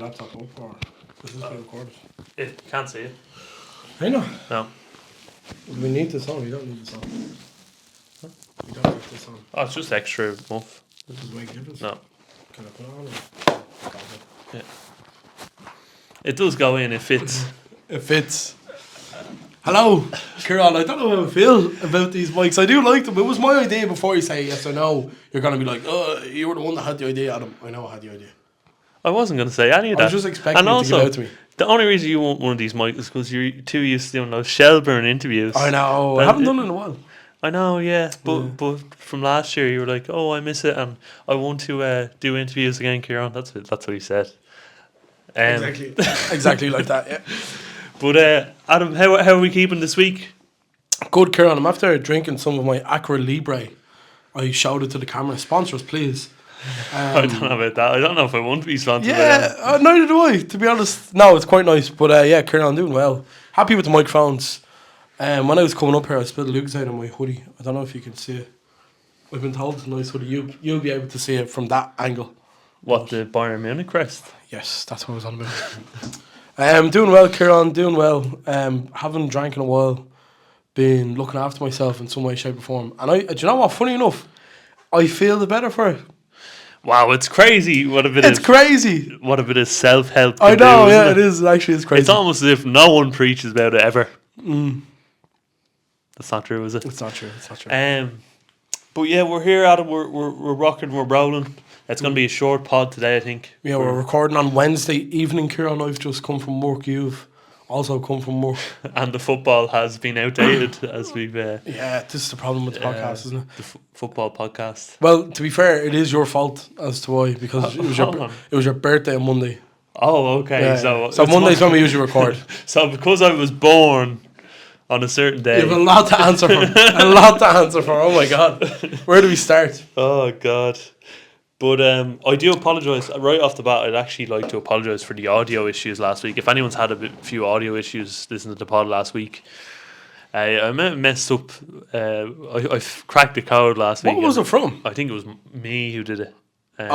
laptop up or is this being recorded? It can't see it. I know. No. We need this on. We don't need this on. Huh? We don't need this on. Oh, it's just extra muff. Does it make a difference? No. Can I put it on? Or? Yeah. It does go in. It fits. It fits. Hello, Kieran. I don't know how I feel about these mics. I do like them. It was my idea before you say yes or no. You're going to be like, you were the one that had the idea, Adam. I know I had the idea. I wasn't going to say any of that. I was just expecting it to get out to me. The only reason you want one of these mics is because you're too used to doing those Shelburne interviews. I know. I haven't done it in a while. I know, yeah. But from last year, you were like, oh, I miss it, and I want to do interviews again, Kieran. That's what he said. Exactly like that, yeah. But Adam, how are we keeping this week? Good, Kieran. I'm after drinking some of my Aqua Libre. I shouted to the camera, sponsor us, please. I don't know about that. I don't know if I want to be sponsored. Yeah, neither do I, to be honest. No, it's quite nice. But yeah, Kieran, I'm doing well. Happy with the microphones. When I was coming up here, I spilled Luke's out on my hoodie. I don't know if you can see it. I've been told it's a nice hoodie. You'll be able to see it from that angle. What, the Bayern Munich crest? Yes, that's what I was on about. Doing well, Kieran, doing well. Haven't drank in a while. Been looking after myself in some way, shape or form. And do you know what? Funny enough, I feel the better for it. Wow, it's crazy. It's crazy. What a bit of self-help. I know, yeah, it is. Actually, it's crazy. It's almost as if no one preaches about it ever. That's not true, is it? It's not true. But yeah, we're here, Adam. We're rocking, we're rolling. It's going to be a short pod today, I think. Yeah, we're recording on Wednesday evening, Kieran. I've just come from work. You've also come from work. And the football has been outdated as we've... yeah, this is the problem with the podcast, isn't it? The football podcast. Well, to be fair, it is your fault as to why, because it was your birthday on Monday. Oh, okay. Yeah. So Monday's when we usually record. So because I was born on a certain day... You have a lot to answer for. Oh, my God. Where do we start? Oh, God. But I do apologise. Right off the bat, I'd actually like to apologise for the audio issues last week. If anyone's had a few audio issues listening to the pod last week, I messed up. I cracked the code last week. What was it from? I think it was me who did it. Right.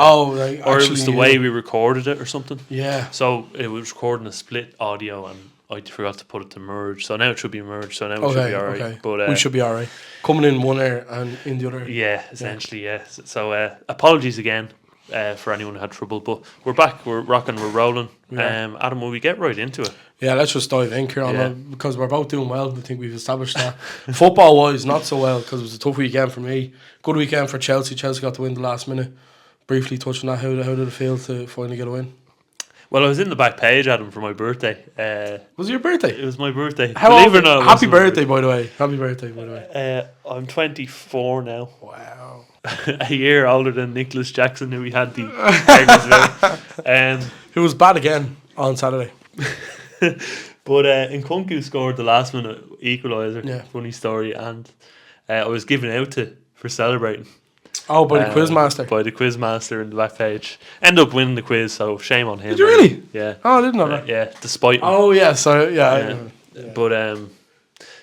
Or it was the way we recorded it or something. Yeah. So it was recording a split audio and I forgot to put it to merge. So now it should be merged. So now it should be alright. Okay. But we should be alright. Coming in one ear and in the other. Yeah, essentially, yeah. So apologies again for anyone who had trouble. But we're back. We're rocking. We're rolling. Yeah. Adam, will we get right into it? Yeah, let's just dive in, Kieran, because we're both doing well. I think we've established that. Football-wise, not so well because it was a tough weekend for me. Good weekend for Chelsea. Chelsea got the win the last minute. Briefly touching that, how did it feel to finally get a win? Well, I was in the back page, Adam, for my birthday. Was it your birthday? It was my birthday. Believe it or not, happy birthday, by the way. Happy birthday, by the way. I'm 24 now. Wow. A year older than Nicholas Jackson, who we had the arguments about. Who was bad again on Saturday. But Nkunku scored the last minute equaliser. Yeah. Funny story. And I was given out to for celebrating. Oh, by the quizmaster. By the quizmaster in the back page. Ended up winning the quiz, so shame on him. Did you really? Yeah. Oh, I didn't know that. Yeah, despite him. Oh, yeah, so, yeah. But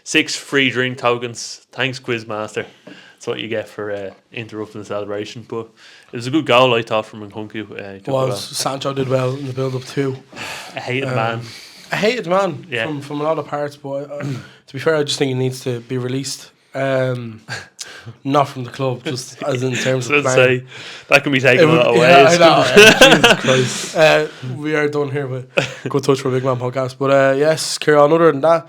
6 free drink tokens. Thanks, quizmaster. That's what you get for interrupting the celebration. But it was a good goal, I thought, from Nkunku. Sancho did well in the build-up too. A hated man. A hated man yeah. from a lot of parts, but to be fair, I just think he needs to be released. Not from the club, just as in terms of playing. Say, that can be taken a lot of ways. I know. Jesus Christ. We are done here with Good Touch for a Big Man podcast. But yes, Kieran, other than that,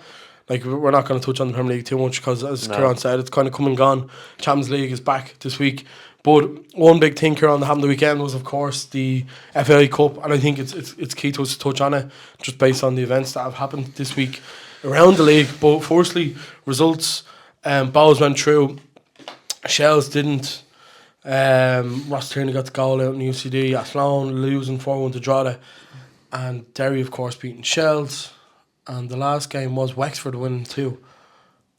like we're not going to touch on the Premier League too much because, as Kieran said, it's kind of come and gone. Champions League is back this week. But one big thing, Kieran, that happened the weekend was, of course, the FAI Cup, and I think it's key to us to touch on it just based on the events that have happened this week around the league. But firstly, results. Bowes went through. Shells didn't. Ross Tierney got the goal out in the UCD. Athlone losing 4-1 to Drogheda. And Derry, of course, beating Shells. And the last game was Wexford winning too.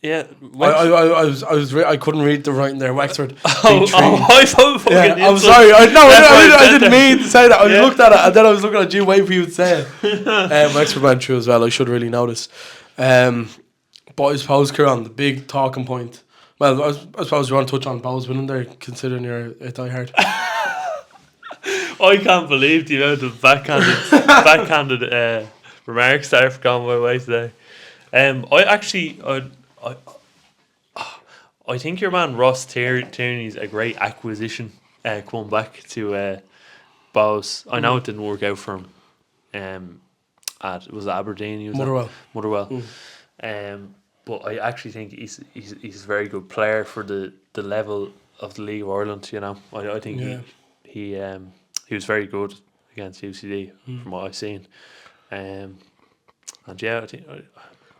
Yeah, I couldn't read the writing there. Wexford. I thought fucking. Yeah, I'm sorry. I didn't mean to say that. I looked at it and then I was looking at you, waiting for you to say it. Wexford went through as well. I should really notice. But I suppose, Kieran, the big talking point. Well, I suppose you want to touch on Bowes winning there, considering you're a diehard. I can't believe the amount of backhanded remarks that have gone my way today. I think your man Ross Tierney's a great acquisition. Coming back to Bowes, I know it didn't work out for him. Was it Aberdeen? He was Motherwell. But I actually think he's a very good player for the level of the League of Ireland. You know, I think he was very good against UCD from what I've seen. And yeah, I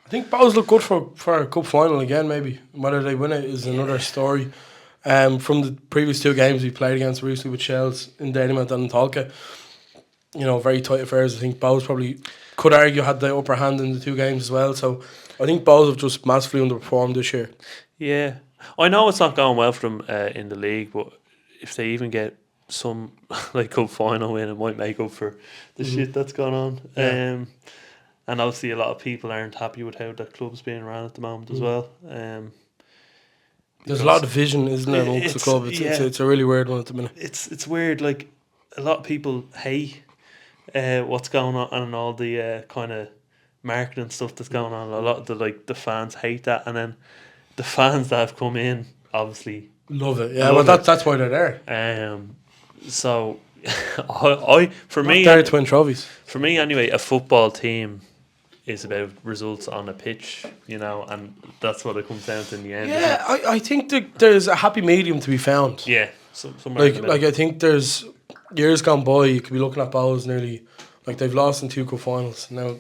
think Bowes look good for a cup final again. Maybe whether they win it is another story. From the previous 2 games we played against recently with Shells in Dundalk and Dundalk, very tight affairs. I think Bowes probably could argue had the upper hand in the 2 games as well. So I think Bowes have just massively underperformed this year. Yeah, I know it's not going well for them in the league, but if they even get some cup final win, it might make up for the shit that's gone on. Yeah. And obviously a lot of people aren't happy with how the club's being run at the moment as well. There's a lot of division, isn't there, amongst the club? It's a really weird one at the minute. It's weird. Like, a lot of people hate what's going on and all the kind of marketing stuff that's going on. A lot of the fans hate that, and then the fans that have come in obviously love it. Yeah, that's why they're there. So I for Not me there to win trophies. For me anyway, a football team is about results on a pitch, and that's what it comes down to in the end. Yeah, I think there's a happy medium to be found. Yeah, somewhere like I think there's years gone by. You could be looking at Bowes nearly like they've lost in 2 cup finals. Now,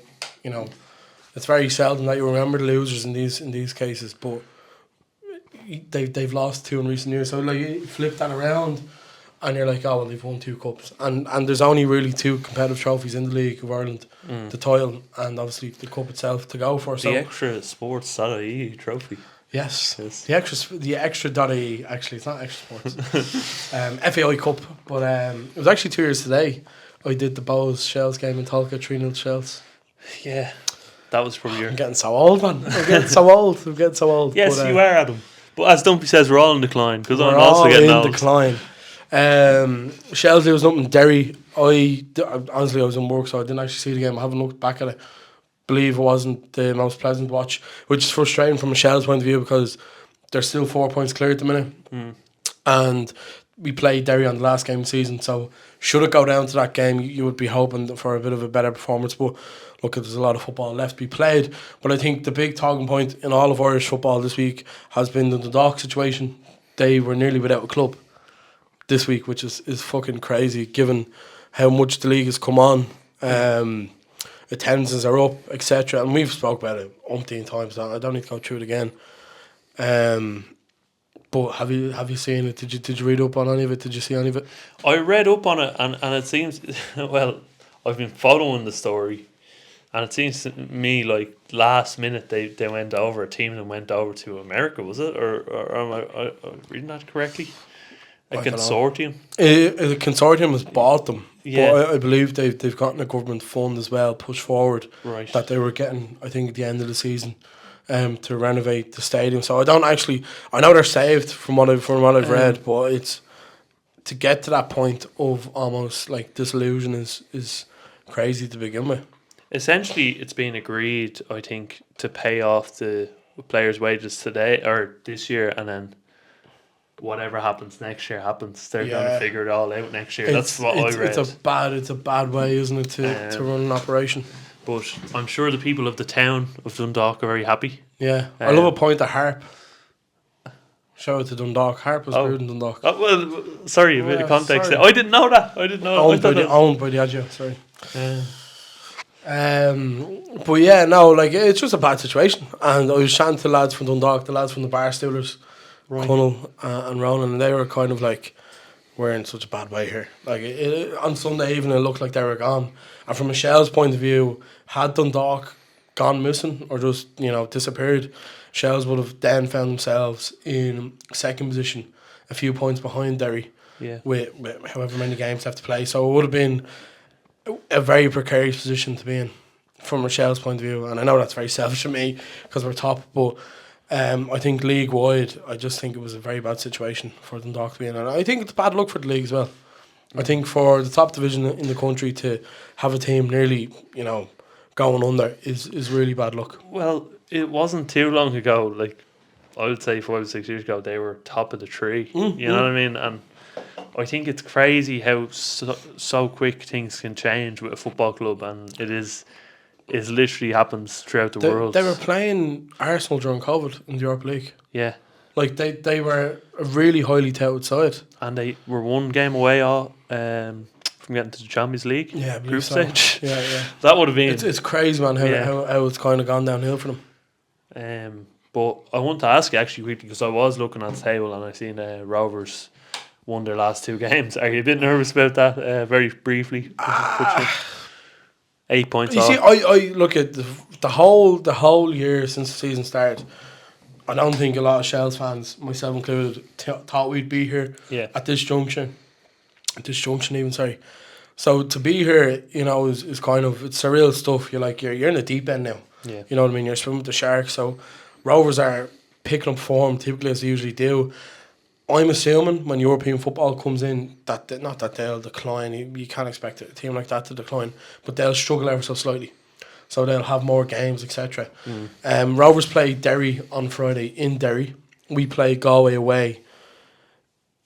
it's very seldom that you remember the losers in these cases, but they've lost 2 in recent years. So like you flip that around, and you're like, oh well, they've won 2 cups, and there's only really 2 competitive trophies in the League of Ireland, the title and obviously the cup itself to go for. The extra sports.ie trophy. Yes. The extra.ie, actually it's not extra sports. FAI Cup, but it was actually 2 years today. I did the Bowes Shells game in Tolka, 3-0 Shells. Yeah, that was from your. I'm getting so old, man. I'm getting so old. Yes, you are, Adam. But as Dumpy says, we're all in decline because I'm all also getting in old. decline. Shells was nothing. Derry. Honestly, I was in work, so I didn't actually see the game. I haven't looked back at it. Believe it wasn't the most pleasant watch, which is frustrating from a Shells point of view because they're still 4 points clear at the minute, and we played Derry on the last game of the season. So should it go down to that game, you would be hoping for a bit of a better performance. But look, there's a lot of football left to be played. But I think the big talking point in all of Irish football this week has been the Dundalk situation. They were nearly without a club this week, which is fucking crazy given how much the league has come on. Attendances are up, etc. And we've spoke about it umpteen times now. I don't need to go through it again. But have you seen it? Did you read up on any of it? Did you see any of it? I read up on it, and it seems well. I've been following the story, and it seems to me like last minute they went over a team and went over to America. Was it or am I reading that correctly? A consortium. A consortium has bought them. Yeah. But I believe they've gotten a government fund as well pushed forward. Right. That they were getting, I think, at the end of the season, to renovate the stadium. So I know they're saved from what I've read, but it's to get to that point of almost like disillusion is crazy to begin with. Essentially, it's been agreed, I think, to pay off the players' wages today or this year, and then whatever happens next year happens. They're going to figure it all out next year. That's what I read. It's a bad way, isn't it, to run an operation? But I'm sure the people of the town of Dundalk are very happy. Yeah, I love a point at Harp. Shout out to Dundalk. Harp was brewed in Dundalk. Oh, well, sorry, a bit of context there. I didn't know that. Owned by the Agio, sorry. But yeah, no, like it's just a bad situation. And I was chatting to the lads from Dundalk, the lads from the Barstoolers, right. Connell and Ronan, and they were kind of like, we're in such a bad way here. Like on Sunday evening, it looked like they were gone. And from Michelle's point of view, had Dundalk gone missing or just disappeared, Shells would have then found themselves in second position, a few points behind Derry, with however many games left to play. So it would have been a very precarious position to be in from Michelle's point of view. And I know that's very selfish of me because we're top, but I think league wide, I just think it was a very bad situation for Dundalk to be in. And I think it's bad luck for the league as well. I think for the top division in the country to have a team nearly, going under is really bad luck. Well, it wasn't too long ago. Like I would say 5 or 6 years ago, they were top of the tree. You know what I mean? And I think it's crazy how so quick things can change with a football club, and it literally happens throughout the world. They were playing Arsenal during COVID in the Europa League. Yeah. Like they were a really highly touted side, and they were one game away from getting to the Champions League group stage. Yeah. That would have been. It's crazy, man. How it's kind of gone downhill for them. But I want to ask you actually quickly, because I was looking at the table and I seen Rovers won their last 2 games. Are you a bit nervous about that? Very briefly. 8 points. You see, I look at the whole year since the season started. I don't think a lot of Shells fans, myself included, thought we'd be here at this junction. Sorry. So to be here, is kind of, it's surreal stuff. You're in the deep end now. Yeah. You know what I mean? You're swimming with the sharks. So Rovers are picking up form typically as they usually do. I'm assuming when European football comes in, not that they'll decline. You can't expect a team like that to decline, but they'll struggle ever so slightly. So they'll have more games, etc. Rovers play Derry on Friday in Derry. We play Galway away.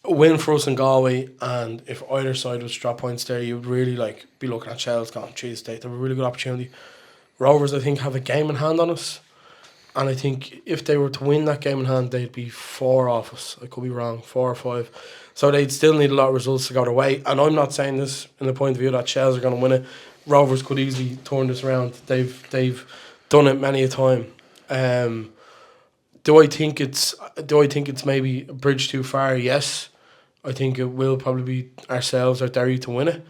A win for us in Galway, and if either side was to drop points there, you'd really be looking at Shells going, geez, they have a really good opportunity. Rovers, I think, have a game in hand on us. And I think if they were to win that game in hand, they'd be 4 off us. I could be wrong, 4 or 5. So they'd still need a lot of results to go their way. And I'm not saying this in the point of view that Shells are going to win it. Rovers could easily turn this around. They've done it many a time. Do I think it's maybe a bridge too far? Yes. I think it will probably be ourselves or Derry to win it.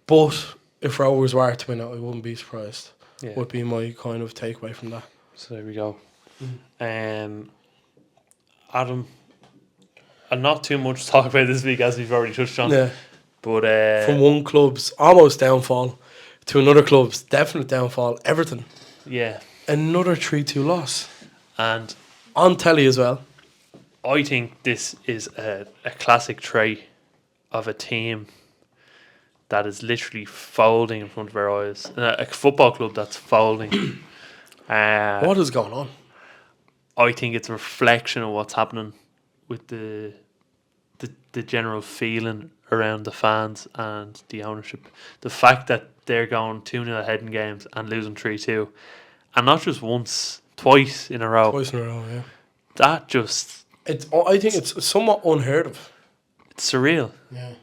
But if Rovers were to win it, I wouldn't be surprised. Yeah. Would be my kind of takeaway from that. So there we go. Adam, and not too much to talk about this week, as we've already touched on. Yeah. But from one club's almost downfall to another club's definite downfall, Everton. Yeah. Another 3-2 loss. And on telly as well. I think this is a classic trait of a team that is literally folding in front of our eyes. A football club that's folding. What is going on? I think it's a reflection of what's happening with the general feeling around the fans and the ownership. The fact that they're going 2-0 ahead in games and losing 3-2, and not just once, twice in a row. Twice in a row, yeah. That just... I think it's somewhat unheard of. It's surreal. Yeah.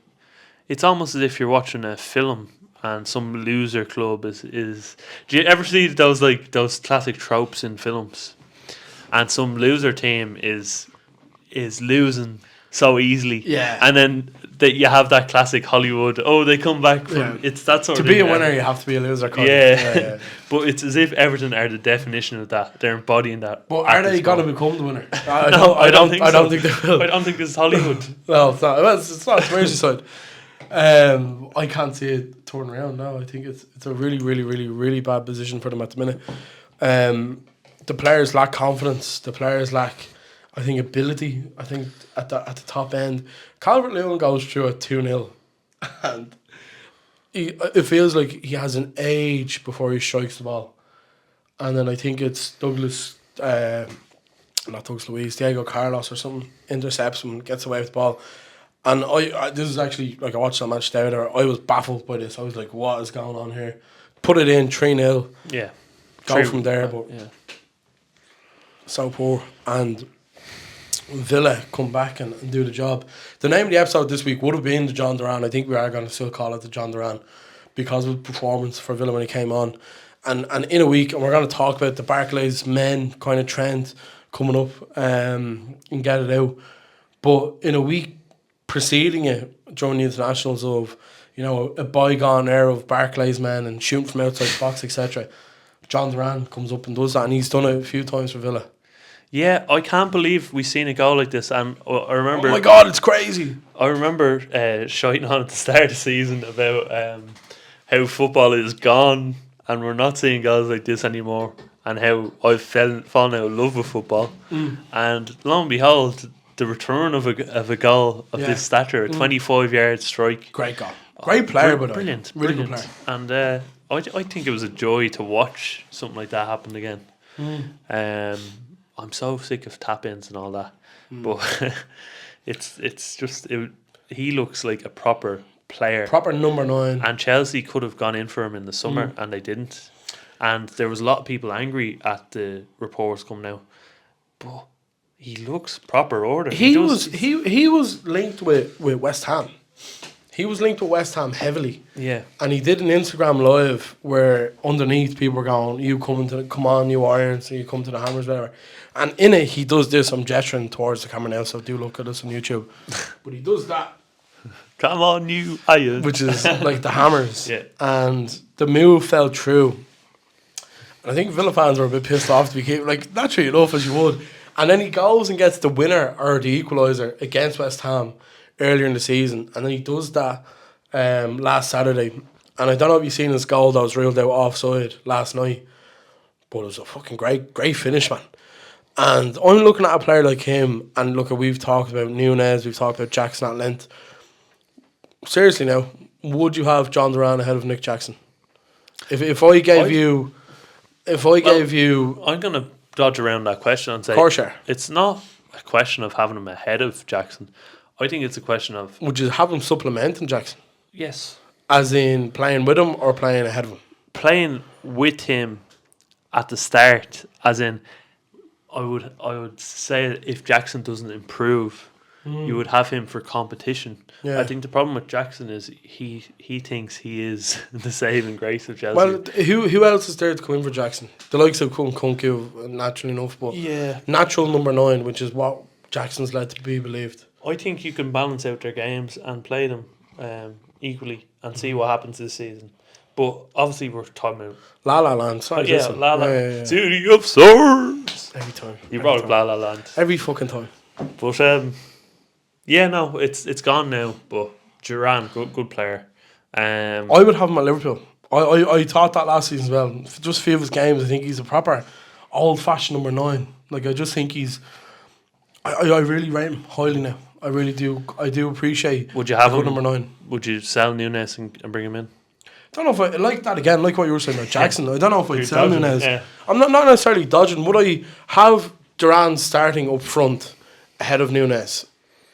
It's almost as if you're watching a film and some loser club is do you ever see those classic tropes in films? And some loser team is losing so easily. Yeah. And then you have that classic Hollywood, they come back from it's that sort to of be thing. a winner you have to be a loser kind yeah. But it's as if Everton are the definition of that. They're embodying that. But are they gonna become the winner? I don't think they will. I don't think this is Hollywood. No, it's not. It's not. It's Merseyside. I can't see it turning around now. I think it's a really, really, really, really bad position for them at the minute. The players lack confidence. The players lack, I think, ability. I think at the top end, Calvert-Lewin goes through a 2-0, and it feels like he has an age before he strikes the ball. And then I think it's Diego Carlos or something intercepts him, gets away with the ball. And this is actually, I watched that match there. I was baffled by this. I was like, what is going on here? Put it in 3-0. Yeah. Go from there, but so poor. And Villa come back and do the job. The name of the episode this week would have been the Jhon Duran. I think we are going to still call it the Jhon Duran because of the performance for Villa when he came on. And in a week, and we're going to talk about the Barclays men kind of trend coming up and get it out. But in a week preceding it, during the internationals of, a bygone era of Barclays men and shooting from outside the box, etc., Jhon Duran comes up and does that, and he's done it a few times for Villa. Yeah, I can't believe we've seen a goal like this. And I remember... Oh my God, it's crazy. I remember shiting on at the start of the season about how football is gone and we're not seeing goals like this anymore, and how I've fallen out of love with football. And lo and behold, the return of a goal of this stature, a 25-yard strike. Great goal. Great player, but brilliant, really brilliant. good player. And I think it was a joy to watch something like that happen again. I'm so sick of tap-ins and all that, but it's just he looks like a proper player, proper number 9. and Chelsea could have gone in for him in the summer, and they didn't. And there was a lot of people angry at the reports coming out, but he looks proper order. He was linked with West Ham. He was linked with West Ham heavily. Yeah. And he did an Instagram live where underneath people were going, "You come on, you Irons, and you come to the Hammers, whatever." And in it, he does this. I'm gesturing towards the camera now, so do look at us on YouTube. But he does that. Come on, you Irons. Which is like the Hammers. Yeah. And the move fell through. And I think Villa fans were a bit pissed off to be like, naturally enough, as you would. And then he goes and gets the winner or the equaliser against West Ham earlier in the season. And then he does that last Saturday. And I don't know if you've seen his goal that was ruled out offside last night. But it was a fucking great finish, man. And I'm looking at a player like him, and look, we've talked about Nunez, we've talked about Jackson at length. Seriously now, would you have Jhon Duran ahead of Nick Jackson? If I gave you... I'm going to dodge around that question and say, it's not a question of having him ahead of Jackson. I think it's a question of... Would you have him supplementing Jackson? Yes. As in playing with him or playing ahead of him? Playing with him at the start, as in, I would say if Jackson doesn't improve, you would have him for competition. Yeah. I think the problem with Jackson is he thinks he is the saving grace of Chelsea. Well, who else is there to come in for Jackson? The likes of Kunku, naturally enough, but natural number 9, which is what Jackson's led to be believed. I think you can balance out their games and play them equally and see what happens this season. But obviously we're talking about La La Land. Sorry, La La Land. City of Stars. Every time. You brought up La La Land. Every fucking time. But it's gone now. But Duran, good player. I would have him at Liverpool. I thought that last season as well. Just a few of his games, I think he's a proper old-fashioned number 9. Like, I just think he's... I really rate him highly now. I really do. I do appreciate. Would you have him number 9? Would you sell Nunez and bring him in? I don't know if I like that again, like what you were saying about Jackson. I don't know if I'd sell Nunez. Yeah. I'm not necessarily dodging. Would I have Duran starting up front ahead of Nunez,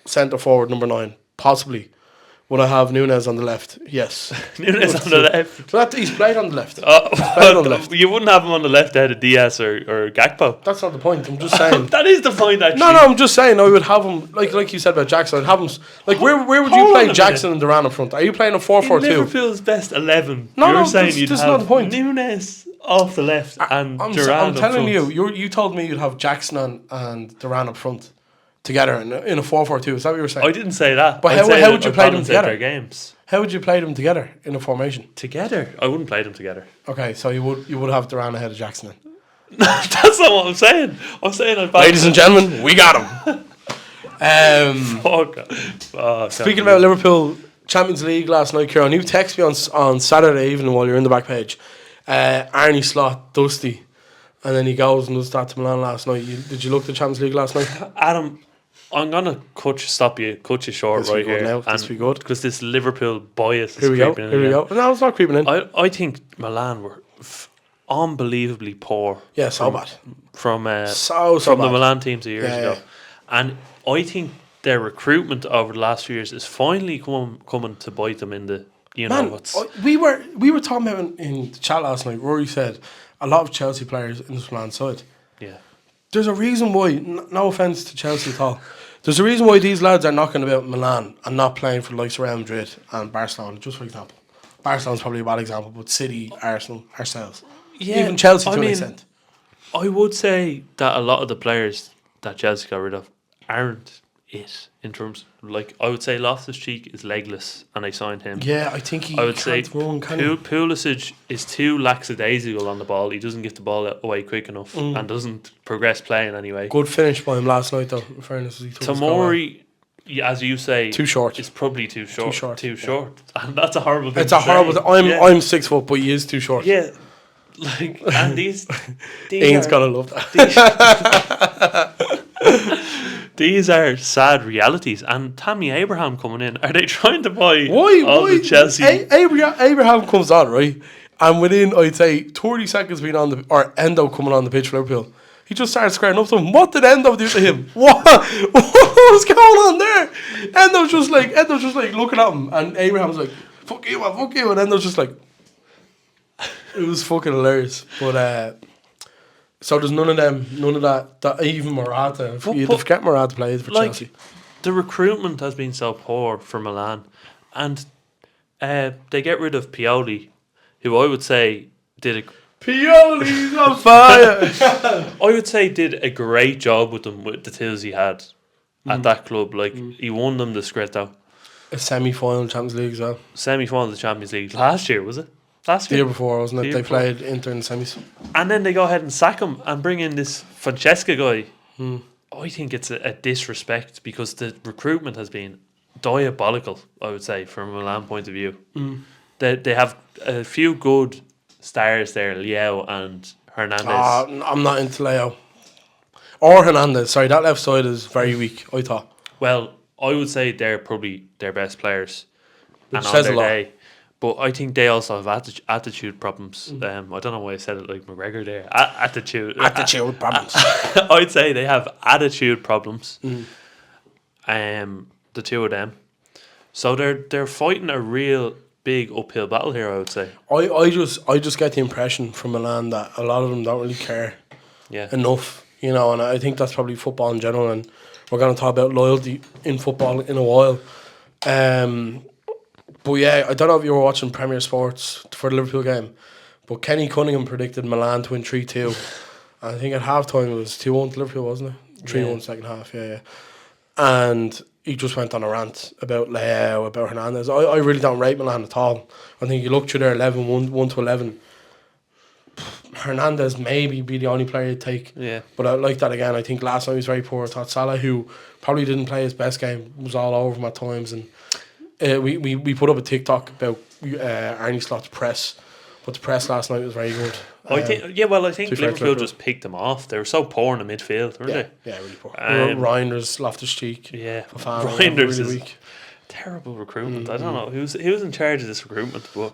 centre forward number 9? Possibly. Would I have Nunez on the left? Yes. Nunez on the left. So he's played on the left. On the left. You wouldn't have him on the left ahead of Diaz or Gakpo. That's not the point. I'm just saying. That is the point, actually. No, I'm just saying I would have him like you said about Jackson. I'd have him like where would you play Jackson and Duran up front? Are you playing a 4-4-2? Liverpool's best 11. No, You're saying you'd that's have not the point. Nunez off the left and Duran. I'm telling you told me you'd have Jackson and Duran up front together in a 4-4-2. Is that what you were saying? I didn't say that. But how would you play them together? Their games. How would you play them together in a formation? Together? I wouldn't play them together. Okay, so you would have Duran ahead of Jackson then? That's not what I'm saying. I'm saying ladies and gentlemen, we got him. Speaking about Liverpool Champions League last night, Kieran, you texted me on Saturday evening while you're in the back page. Arnie Slot, Dusty, and then he goes and does that to Milan last night. Did you look at the Champions League last night? Adam, I'm gonna cut you short right here. Now. This be good because this Liverpool bias is creeping in. Here we go. No, it's not creeping in. I think Milan were unbelievably poor. Yeah, so bad. From bad. The Milan teams years ago, and I think their recruitment over the last few years is finally coming to bite them in the. We were talking about in the chat last night. Rory said a lot of Chelsea players in this Milan side. Yeah. There's a reason why, no offence to Chelsea at all, there's a reason why these lads are knocking about Milan and not playing for the likes of Real Madrid and Barcelona, just for example. Barcelona's probably a bad example, but City, Arsenal, ourselves. Yeah, even Chelsea to an extent. I would say that a lot of the players that Chelsea got rid of aren't it in terms I would say Loftus-Cheek is legless and I signed him. Yeah, I think he can't run. Pulisic is too lackadaisical on the ball. He doesn't get the ball away quick enough and doesn't progress playing anyway. Good finish by him last night though, in fairness. Tomori, as you say, too short. It's probably too short. And that's a horrible thing. It's a horrible thing. I'm 6 foot, but he is too short. Yeah. And these Ian's gonna love that. These are sad realities. And Tammy Abraham coming in. Are they trying to buy Why? the Chelsea? Abraham comes on, right? And within, I'd say, 30 seconds being on or Endo coming on the pitch for Liverpool, he just started squaring up to him. What did Endo do to him? What was going on there? Endo's just like looking at him, and Abraham's like, fuck you, man, fuck you. And Endo's just like, it was fucking hilarious. But, so there's none of that even Morata. You forget Morata played for Chelsea. The recruitment has been so poor for Milan, and they get rid of Pioli, who I would say Pioli's on fire. I would say did a great job with them with the tools he had at that club. Like he won them the Scritto. A semi-final Champions League as well. Semi-final of the Champions League last year, was it? Last year? The year before, wasn't it? They played Inter in the semis. And then they go ahead and sack him and bring in this Francesca guy. I think it's a disrespect because the recruitment has been diabolical, I would say, from a Milan point of view. They have a few good stars there, Leo and Hernandez. I'm not into Leo. Or Hernandez. Sorry, that left side is very weak, I thought. Well, I would say they're probably their best players. Which and says on a their lot. day. But I think they also have attitude problems. I don't know why I said it like McGregor there. Attitude problems. I'd say they have attitude problems. The two of them. So they're fighting a real big uphill battle here, I would say. I just get the impression from Milan that a lot of them don't really care enough, you know, and I think that's probably football in general, and we're going to talk about loyalty in football in a while. But yeah, I don't know if you were watching Premier Sports for the Liverpool game, but Kenny Cunningham predicted Milan to win 3-2. I think at half time it was 2-1 to Liverpool, wasn't it? 3-1 second half, yeah. And he just went on a rant about Leo, about Hernandez. I really don't rate Milan at all. I think you look through their 11, 1 to 11. Hernandez maybe be the only player you'd take. Yeah. But I like that again. I think last night he was very poor. I thought Salah, who probably didn't play his best game, was all over him at times. And we put up a TikTok about Arne Slot's press. But the press last night was very good. I think Liverpool just picked them off. They were so poor in the midfield, weren't they? Yeah, really poor. Reinders, Loftus-Cheek. Yeah, Fofana, Reinders really is weak. Terrible recruitment. I don't know who's in charge of this recruitment, but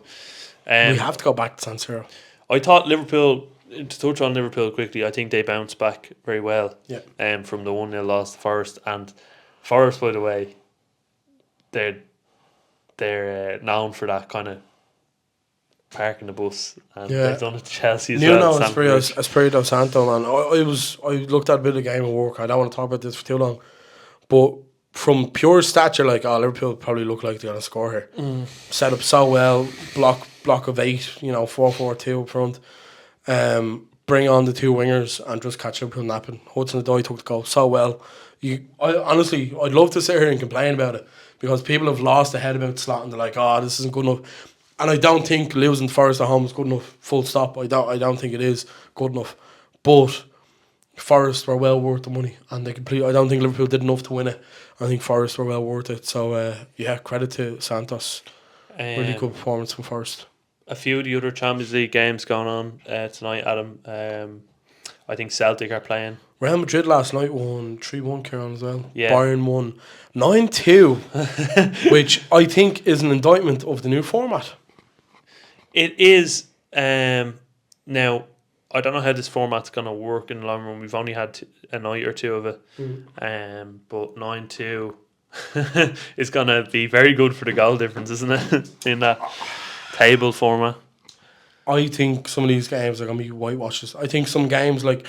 we have to go back to San Siro. I thought Liverpool, to touch on Liverpool quickly, I think they bounced back very well. Yeah. From the 1-0 loss to Forest, and Forest, by the way, they're known for that kind of parking the bus, and they've done it to Chelsea as well. Espirito Santo, man. I looked at a bit of the game at work. I don't want to talk about this for too long, but from pure stature, like, Liverpool probably look like they're gonna score here. Set up so well, block of 8, 4-4-2 up front. Bring on the two wingers and just catch Liverpool napping. Hudson-Odoi took the goal so well. Honestly, I'd love to sit here and complain about it because people have lost their head about Slot and they're like, this isn't good enough. And I don't think losing to Forest at home is good enough. Full stop. I don't think it is good enough. But Forest were well worth the money, and I don't think Liverpool did enough to win it. I think Forest were well worth it. So credit to Santos. Really good performance from Forest. A few of the other Champions League games going on tonight, Adam. I think Celtic are playing. Real Madrid last night won 3-1, Kieran, as well. Yeah. Bayern won 9-2, which I think is an indictment of the new format. It is. Now, I don't know how this format's going to work in the long run. We've only had a night or two of it. But 9-2 is going to be very good for the goal difference, isn't it? In that table format. I think some of these games are going to be whitewashes. I think some games like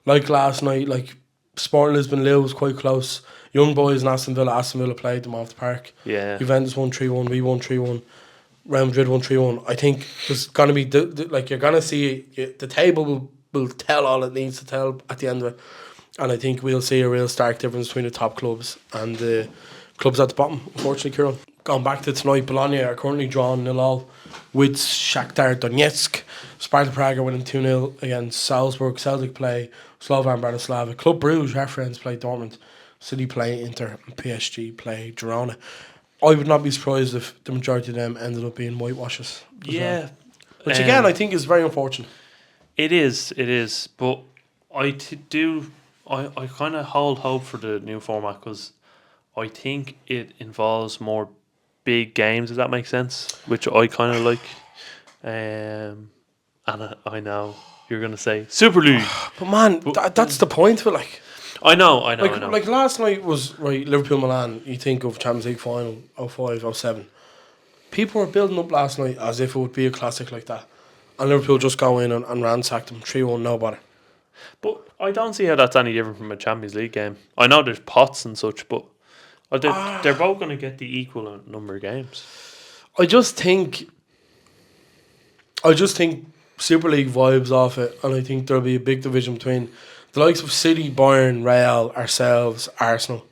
last night, like Sporting Lisbon, Lille was quite close. Young Boys and Aston Villa played them off the park. Yeah. Juventus won 3-1, we won 3-1. Real Madrid won 3-1. I think there's going to be, you're going to see, the table will tell all it needs to tell at the end of it. And I think we'll see a real stark difference between the top clubs and the clubs at the bottom, unfortunately, Kieran. Going back to tonight, Bologna are currently drawn 0-0 with Shakhtar Donetsk. Sparta Prague are winning 2-0 against Salzburg. Celtic play Slovan Bratislava. Club Brugge, our friends, play Dortmund. City play Inter and PSG play Girona. I would not be surprised if the majority of them ended up being whitewashes. Yeah. Which again, I think is very unfortunate. It is. But I do I kind of hold hope for the new format because I think it involves more big games, if that makes sense, which I kind of like. And I know you're going to say Super League. But man, that's the point of it. Like, I know. like last night was right. Liverpool Milan. You think of Champions League final 05, 07. People were building up last night as if it would be a classic like that, and Liverpool just go in and ransack them 3-1, no bother. But I don't see how that's any different from a Champions League game. I know there's pots and such, but they're both going to get the equal number of games. I just think Super League vibes off it, and I think there'll be a big division between the likes of City, Bayern, Real, ourselves, Arsenal.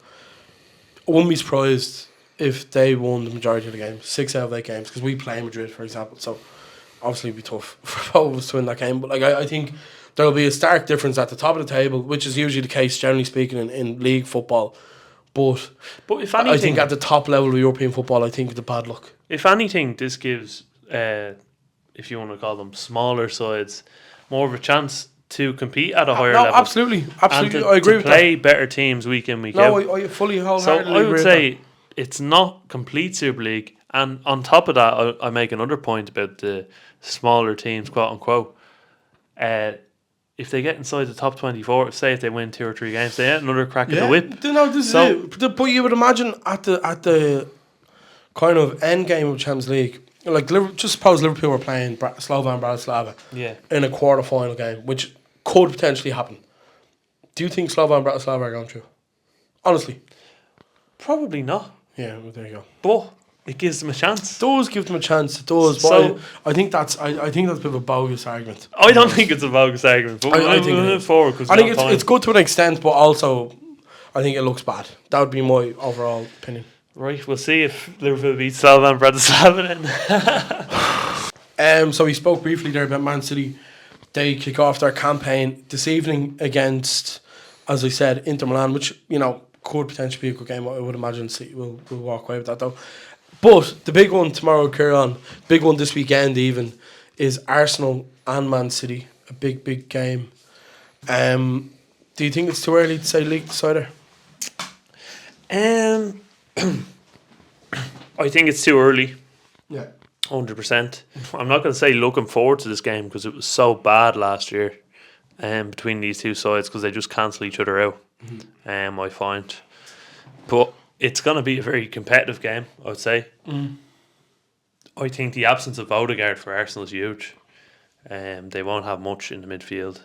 I wouldn't be surprised if they won the majority of the games, 6 out of 8 games, because we play Madrid, for example. So obviously it'd be tough for both of us to win that game. But like I think there'll be a stark difference at the top of the table, which is usually the case, generally speaking, in league football. But if anything, I think at the top level of European football, I think it's a bad luck. If anything, this gives, if you want to call them smaller sides, more of a chance to compete at a higher level. Absolutely. And I agree with that. Play better teams week in, week out. No, I fully wholeheartedly So I agree would with say it's not complete Super League. And on top of that, I make another point about the smaller teams, quote unquote. If they get inside the top 24, say if they win 2 or 3 games, they get another crack at the whip. No, this is it. But you would imagine at the kind of end game of Champions League, like just suppose Liverpool were playing Slovan Bratislava in a quarter final game, which could potentially happen. Do you think Slovan Bratislava are going through? Honestly, probably not. Yeah, well, there you go. But it gives them a chance. It does give them a chance. It does. But I think that's a bit of a bogus argument. I don't think it's a bogus argument. But I think it's good to an extent, but also I think it looks bad. That would be my overall opinion. Right, we'll see if Liverpool beats Slovan Bratislava then. So we spoke briefly there about Man City. They kick off their campaign this evening against, as I said, Inter Milan, which, you know, could potentially be a good game. I would imagine City will walk away with that though. But the big one tomorrow, Kieran, big one this weekend even, is Arsenal and Man City. A big game. Do you think it's too early to say league decider? I think it's too early. Yeah. 100%. I'm not going to say looking forward to this game because it was so bad last year between these two sides because they just cancel each other out, I find. But it's going to be a very competitive game, I would say. I think the absence of Odegaard for Arsenal is huge. They won't have much in the midfield.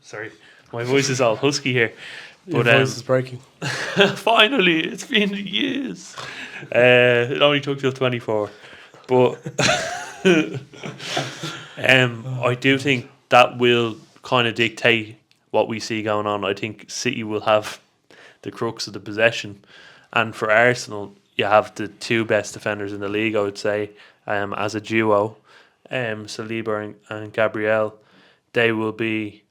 Sorry, my voice is all husky here. Your voice is breaking. Finally, it's been years. It only took till 24. But I do think that will kind of dictate what we see going on. I think City will have the crux of the possession. And for Arsenal, you have the 2 best defenders in the league, I would say, as a duo. Saliba and Gabriel. They will be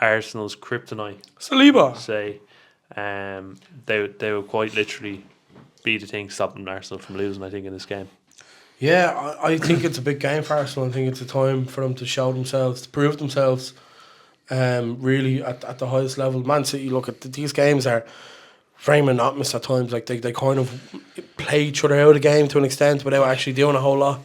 Arsenal's kryptonite. Saliba. Say, they will quite literally be the thing stopping Arsenal from losing, I think, in this game. Yeah, I think it's a big game for Arsenal. I think it's a time for them to show themselves, to prove themselves, really at the highest level. Man City, look at these games are very monotonous at times. Like they kind of play each other out of the game to an extent without actually doing a whole lot.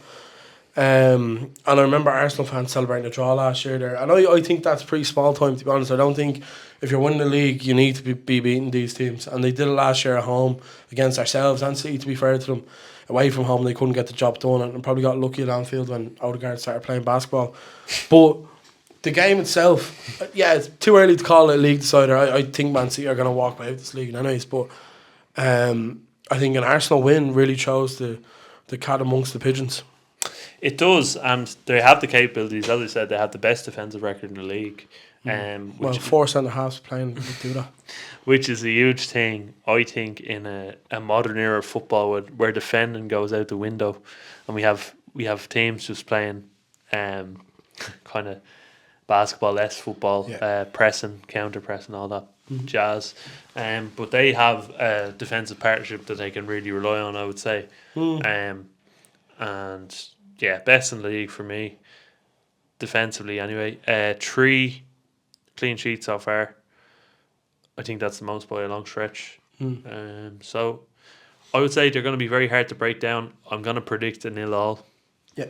And I remember Arsenal fans celebrating a draw last year there, and I think that's pretty small time, to be honest. I don't think if you're winning the league you need to be beating these teams, and they did it last year at home against ourselves and City, to be fair to them. Away from home they couldn't get the job done and probably got lucky at Anfield when Odegaard started playing basketball. But the game itself, yeah, it's too early to call it a league decider. I think Man City are going to walk away with this league anyways, but I think an Arsenal win really shows the cat amongst the pigeons. It does, and they have the capabilities. As I said, they have the best defensive record in the league. Well, 4 centre-halves playing would do that. Which is a huge thing, I think, in a modern era of football where defending goes out the window, and we have teams just playing kind of basketball-less football, pressing, counter-pressing, all that jazz. But they have a defensive partnership that they can really rely on, I would say. And yeah, best in the league for me, defensively anyway. 3 clean sheets so far. I think that's the most by a long stretch. So I would say they're going to be very hard to break down. I'm going to predict a 0-0. Yeah.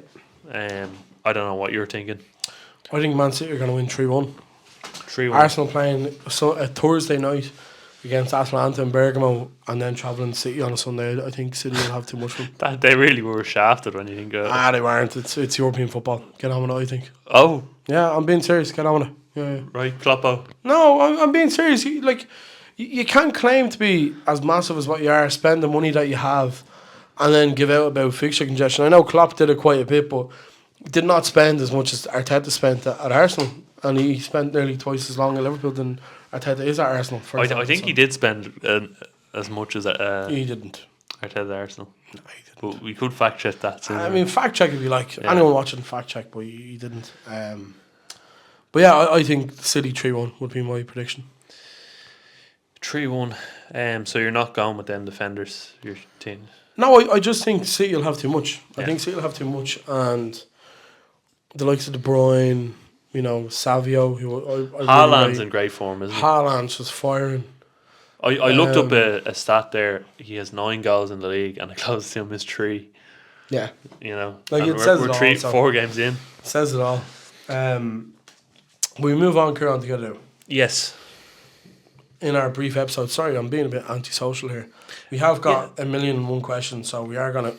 I don't know what you're thinking. I think Man City are going to win 3-1. 3-1. Arsenal playing a Thursday night against Atalanta and Bergamo, and then travelling City on a Sunday. I think City will have too much fun. They really were shafted when you think of it. They weren't. It's European football. Get on with it, I think. Oh. Yeah, I'm being serious. Get on with it. Yeah. Right, Kloppo. No, I'm being serious. You can't claim to be as massive as what you are, spend the money that you have, and then give out about fixture congestion. I know Klopp did it quite a bit, but did not spend as much as Arteta spent at Arsenal, and he spent nearly twice as long at Liverpool than Arteta is at Arsenal. I think he did spend as much as he didn't. Arteta at Arsenal. No, he didn't. But we could fact check that. I mean, fact check if you like. Yeah. Anyone watching, fact check, but he didn't. But yeah, I think City 3-1 would be my prediction. 3-1. So you're not going with them defenders, your team? No, I just think City will have too much. I think City will have too much, and the likes of De Bruyne, Savio, who I Haaland's really in great form, isn't he? Haaland's just firing. I looked up a stat there. He has 9 goals in the league, and the closest to him is 3. Yeah, like it says it all. We're 4 games in. It says it all. We move on, Kieran, together. Yes. In our brief episode, sorry, I'm being a bit antisocial here. We have got 1,000,001 questions, so we are going to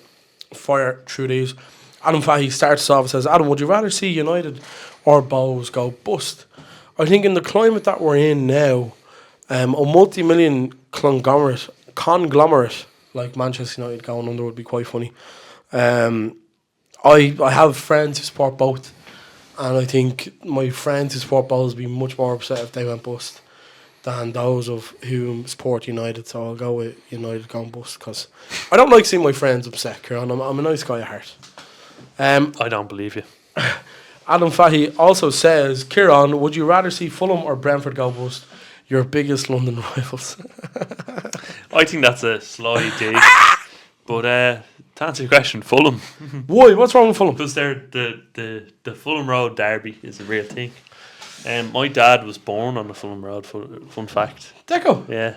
fire through these. Adam Fahey starts off and says, Adam, would you rather see United or Bows go bust? I think in the climate that we're in now, a multi-million conglomerate like Manchester United going under would be quite funny. I have friends who support both, and I think my friends who support Bows would be much more upset if they went bust than those of who support United. So I'll go with United going bust, because I don't like seeing my friends upset, Kieran. I'm a nice guy at heart. I don't believe you. Adam Fahey also says, Kieran, would you rather see Fulham or Brentford go bust? Your biggest London rivals. I think that's a sly dig. But to answer your question, Fulham. Why? What's wrong with Fulham? Because they're the Fulham Road derby is a real thing. My dad was born on the Fulham Road. Fun fact. Deco. Yeah.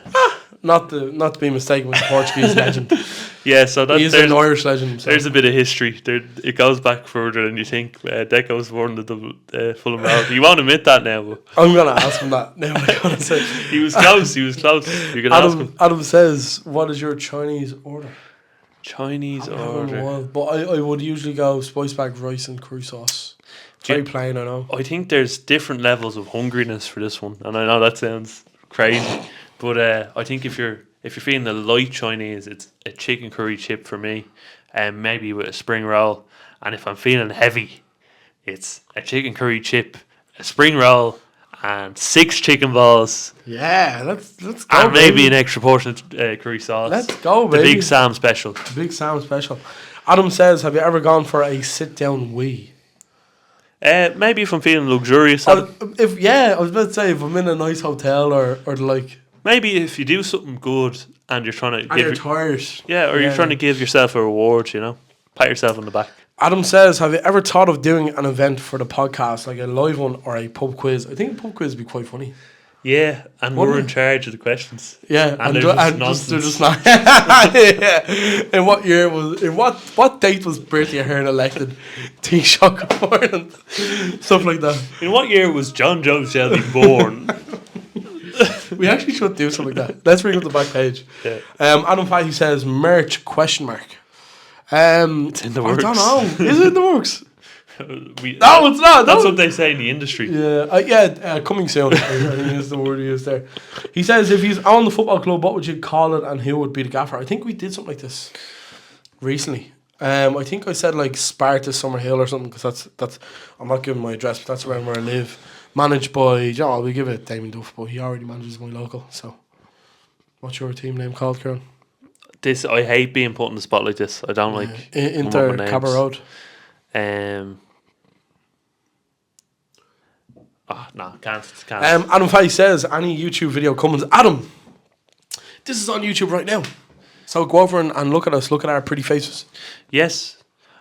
Not to be mistaken with the Portuguese legend. Yeah, so he's an Irish legend. So. There's a bit of history. It goes back further than you think. Deco was born on the Fulham Road. He won't admit that now. But I'm gonna ask him that now. He was close. You can ask him. Adam says, "What is your Chinese order?" Chinese order. But I would usually go spice bag rice and curry sauce. Very plain, I know. I think there's different levels of hungriness for this one, and I know that sounds crazy, but I think if you're feeling the light Chinese, it's a chicken curry chip for me, and maybe with a spring roll. And if I'm feeling heavy, it's a chicken curry chip, a spring roll, and 6 chicken balls. Yeah, let's go. And maybe an extra portion of curry sauce. Let's go, baby. The Big Sam special. Big Sam special. Adam says, have you ever gone for a sit down wee? Maybe if I'm feeling luxurious. I was about to say if I'm in a nice hotel or like. Maybe if you do something good and you're trying to you're tired. Yeah, or you're trying to give yourself a reward, pat yourself on the back. Adam says, have you ever thought of doing an event for the podcast, like a live one or a pub quiz? I think a pub quiz would be quite funny. Yeah, and we're in charge of the questions. Yeah, and they're just not. Yeah. In what year was? In what date was Bertie Ahern elected Taoiseach of Ireland? Stuff like that. In what year was John Joe Shelby born? We actually should do something like that. Let's bring up the back page. Yeah. Adam Fahey says merch ? It's in the works. I don't know. Is it in the works? No, it's not. That's what they say in the industry. Yeah, coming soon. I think is the word he used there. He says, if he's on the football club, what would you call it, and who would be the gaffer? I think we did something like this recently. I think I said like Sparta Summerhill or something, because that's I'm not giving my address, but that's around where I live. Managed by we give it Damien Duff, but he already manages my local. So, what's your team name called, Kieran? I hate being put in the spot like this. I don't like Inter Cabot Road. Can't. Adam Fahey says, any YouTube video comes. Adam, this is on YouTube right now. So go over and look at us. Look at our pretty faces. Yes.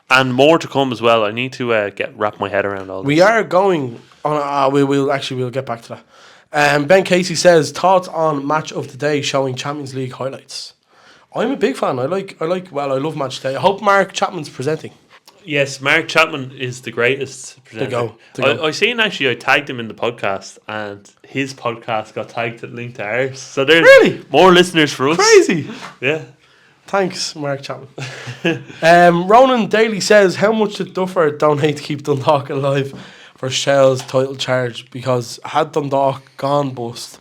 And more to come as well. I need to wrap my head around all this. We are going on. We'll get back to Ben Casey says, thoughts on match of the day showing Champions League highlights. I'm a big fan. I love match day. I hope Mark Chapman's presenting. Yes, Mark Chapman is the greatest presenter. I seen actually, I tagged him in the podcast, and his podcast got tagged to link to ours. So there's really more listeners for us. Crazy. Yeah. Thanks, Mark Chapman. Ronan Daly says, how much did Duffer donate to keep Dundalk alive for Shell's title charge? Because had Dundalk gone bust,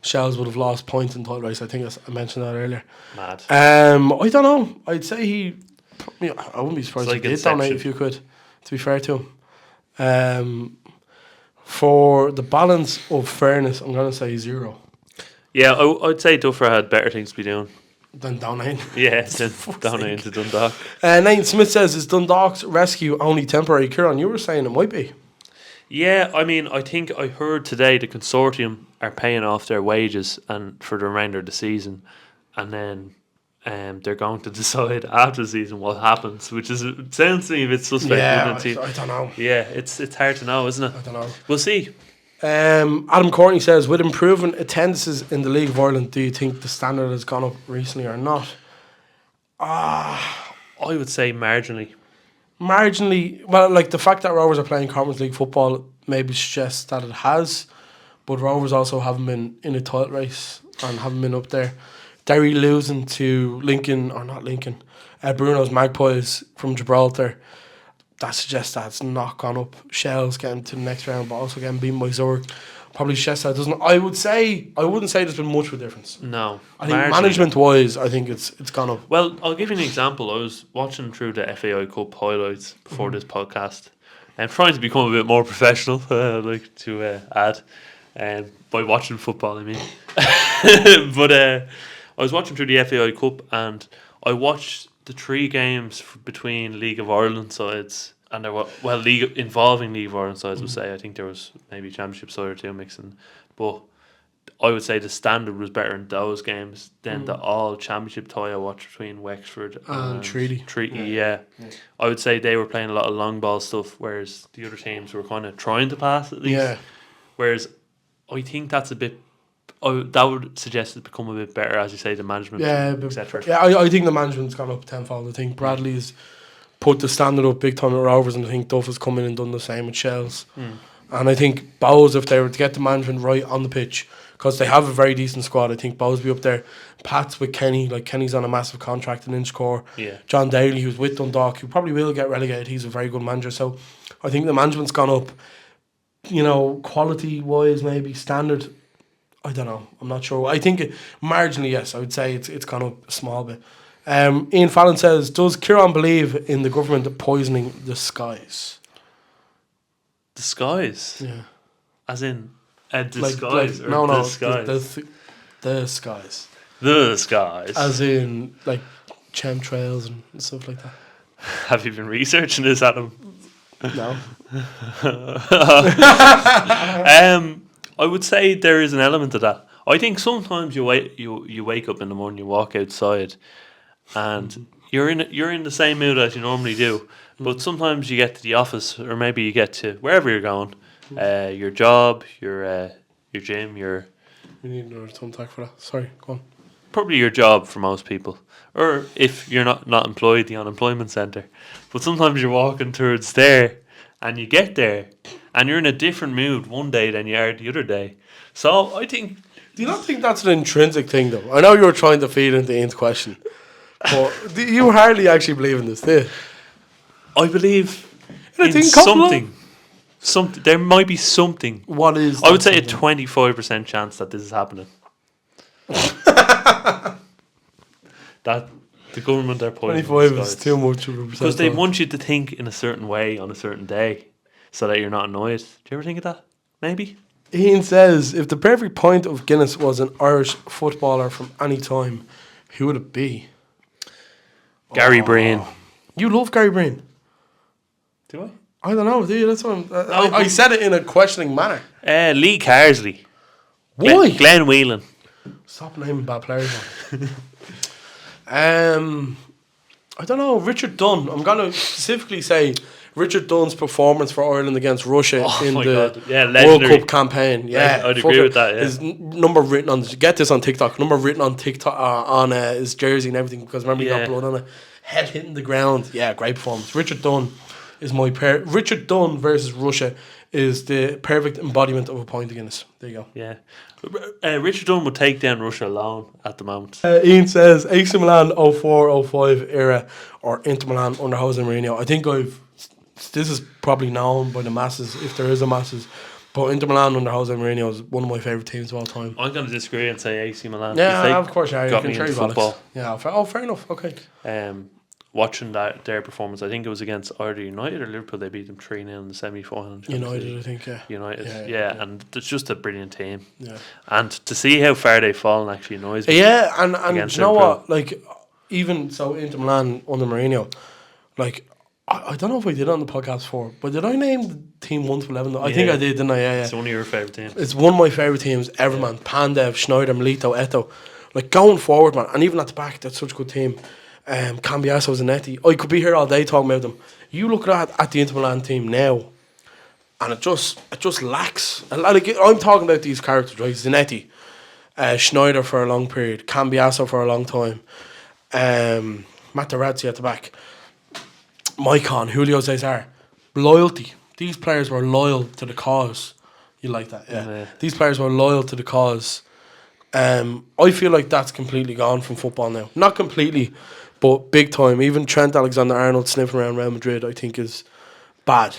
Shells would have lost points in title race. I think I mentioned that earlier. Mad. I don't know. I'd say I wouldn't be surprised if he did donate a few quid, to be fair to him. For the balance of fairness, I'm going to say 0. Yeah, I'd say Duffer had better things to be doing than donating. Yeah, than donating to Dundalk. Nathan Smith says, is Dundalk's rescue only temporary? Kieran, you were saying it might be. Yeah, I mean, I think I heard today the consortium are paying off their wages and for the remainder of the season, and then they're going to decide after the season what happens, which is, it sounds to me a bit suspect. Yeah, I don't know. Yeah, it's hard to know, isn't it? I don't know. We'll see. Adam Courtney says, with improving attendances in the League of Ireland, do you think the standard has gone up recently or not? I would say marginally. Marginally, well, like the fact that Rovers are playing Conference League football maybe suggests that it has, but Rovers also haven't been in a title race and haven't been up there. Derry losing to Bruno's Magpies from Gibraltar, that suggests that it's not gone up. Shells getting to the next round, but also getting beaten by Zurich probably suggests that it doesn't. I wouldn't say there's been much of a difference. No, I think management wise, I think it's gone up. Well, I'll give you an example. I was watching through the FAI Cup highlights before this podcast, and trying to become a bit more professional. I'd like to add, by watching football, I mean. But I was watching through the FAI Cup, and I watched the 3 games between League of Ireland sides, and there were involving League of Ireland sides. Would say I think there was maybe Championship side or 2 mixing, but I would say the standard was better in those games than the all Championship tie I watched between Wexford and Treaty. Yeah. I would say they were playing a lot of long ball stuff, whereas the other teams were kind of trying to pass at least. Yeah. Whereas I think that's a bit. That would suggest it's become a bit better, as you say, the management, etc. Yeah, I think the management's gone up tenfold. I think Bradley's put the standard up big time at Rovers, and I think Duff has come in and done the same with Shells. And I think Bowes, if they were to get the management right on the pitch, because they have a very decent squad, I think Bowes will be up there. Pat's with Kenny, like Kenny's on a massive contract in Inchcore. Yeah. John Daly, who's with Dundalk, who probably will get relegated. He's a very good manager. So I think the management's gone up, quality wise, maybe standard. I don't know. I'm not sure. I think marginally, yes. I would say it's gone up a small bit. Ian Fallon says, does Kieran believe in the government poisoning the skies? The skies? Yeah. As in a disguise? No, the skies? The skies. The skies. As in, like, chemtrails and stuff like that. Have you been researching this, Adam? No. I would say there is an element of that. I think sometimes you wake up in the morning, you walk outside, and you're in the same mood as you normally do. But sometimes you get to the office, or maybe you get to wherever you're going, your job, your gym, We need another thumbtack for that. Sorry, go on. Probably your job for most people, or if you're not employed, the unemployment centre. But sometimes you're walking towards there, and you get there, and you're in a different mood one day than you are the other day. So I think. Do you not think that's an intrinsic thing, though? I know you were trying to feed into Ian's question, but you hardly actually believe in this, do you? I believe in something. Something. There might be something. What is? I would say a 25% chance that this is happening. That the government are poisoning. 25 is too much of a percent. Because they want you to think in a certain way on a certain day, so that you're not annoyed. Do you ever think of that? Maybe. Ian says, if the perfect point of Guinness was an Irish footballer from any time, who would it be? Gary Breen. You love Gary Breen. Do I? I don't know, do you? That's what I said it in a questioning manner. Lee Carsley. Why? Glenn Whelan. Stop naming bad players. I don't know. Richard Dunn. I'm going to specifically say Richard Dunn's performance for Ireland against Russia in my the God. Yeah, World legendary. Cup campaign. Yeah, I'd agree with that, yeah. His number written on, get this on TikTok, number written on TikTok on his jersey and everything, because remember he got blood on it. Head hitting the ground. Yeah, great performance. Richard Dunn is my pair. Richard Dunn versus Russia is the perfect embodiment of a point against. There you go. Yeah. Richard Dunn would take down Russia alone at the moment. Ian says AC Milan 04-05 era or Inter Milan under Jose Mourinho. I think this is probably known by the masses, if there is a masses, but Inter Milan under Jose Mourinho is one of my favourite teams of all time. I'm going to disagree and say AC Milan. Yeah, of course, yeah. Got You me can into trade football. Yeah, fair enough. Okay. Watching their performance, I think it was against either United or Liverpool. They beat them 3-0 in the semi-final. United, I think, yeah. United, yeah, and it's just a brilliant team. Yeah. And to see how far they've fallen actually annoys me. Yeah, and you know Liverpool. what? Like, even so, Inter Milan under Mourinho, like, I don't know if I did it on the podcast before, but did I name the team 1 to 11? I think I did, didn't I? Yeah. It's one of your favourite teams. It's one of my favourite teams ever, man. Pandev, Schneider, Milito, Eto'o. Like, going forward, man, and even at the back, that's such a good team. Cambiaso, Zanetti. I could be here all day talking about them. You look at the Inter Milan team now, and it just lacks. Like, I'm talking about these characters, right? Zanetti, Schneider for a long period, Cambiaso for a long time, Materazzi at the back, Maicon, Julio Cesar. Loyalty. These players were loyal to the cause. You like that, yeah. These players were loyal to the cause. I feel like that's completely gone from football now. Not completely, but big time. Even Trent Alexander-Arnold sniffing around Real Madrid, I think, is bad.